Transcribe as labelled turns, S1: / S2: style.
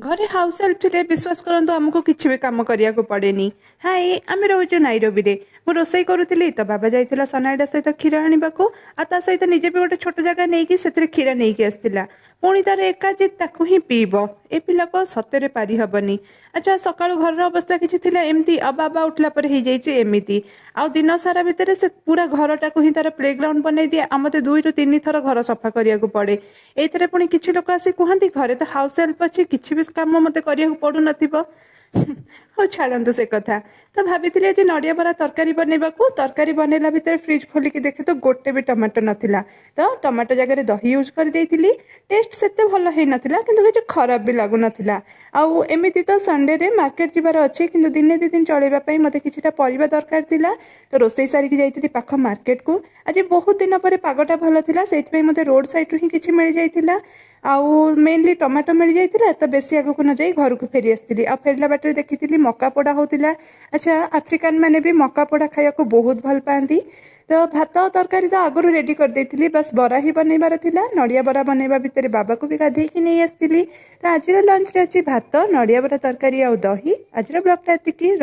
S1: घरे house help थे विश्वास करंतु आमको किसी भी काम करिया को पड़ेनी। हाय आम रोज नाइरोबी रे मु रोसई करूली तो बाबा जाइतिला सनाइडा सहित क्षीर आनिबाकू आ ता सहित निजे भी गोटे छोट जगह नहीं कि सेतिर क्षीर नहीं कि आसतिला पुणी तार एका जे ताकू ही पीब ए पिला को सତରେ पारी हबनी। अच्छा सकाळु घर अवस्था किछि थिला एमती अबाबा उठला पर हे जाइछि एमिति आ दिन सारा भितर से पूरा घरटाକୁ ହିଁ ତାର ପ୍ଲେଗ୍ରାଉଣ୍ଡ ବନେଇ ଦିଏ। आ मते 2 ରୁ 3 थर घर सफा करिया को पड़े। एइथरे पुणी किछि लोक आसी कुहंती घरे तो हाउस हेल्प अछि किछि भी काम मते करिया को पडु नथिबो। हो छाड़ନ୍ତୁ से कथा। तो भाभी आज नड़िया बरा तरकारी बनैबाकू तरकारी बनैला भितर फ्रिज खोलिकी देखे तो गोटे भी टमाटो नथिला। तो टमाटो जगह दही यूज कर देइतिली। टेस्ट सेते भल है नथिला किंतु किछि खराब भी लागु नथिला। आउ एमिति तो संडे रे मार्केट जिबार अछि किंतु दिने दी दिन चलेबा पई मते किछिटा परिबा दरकार थिला। तो रोसई सारिकी जाइतिली पाख मार्केट को। आज बहुत दिन पर पागटा भल थिला सेति पई मते रोड साइड रु ही किछि मिल जाइतिला। आउ मेनली टमाटो मिल जाइतिला। तो बेसी आगु को न जाई घर को फेरी आस्तिली। आ फेरला बाटे देखितिली मका पोड़ा होतिला। अच्छा आफ्रिकान माने भी मका पोड़ा खाया को बहुत भल पाती। तो भात तरकारी तो आगु रेडी कर देइतिली बस बरा ही बनैबार थिला। नड़िया बरा बनैबा भितर बाबा को भी गाधेई कि नहीं आस्तिली। तो आज लंच रे अछि भात नड़िया बरा तरकारी आ दही। आज ब्लॉग ता एतिकी।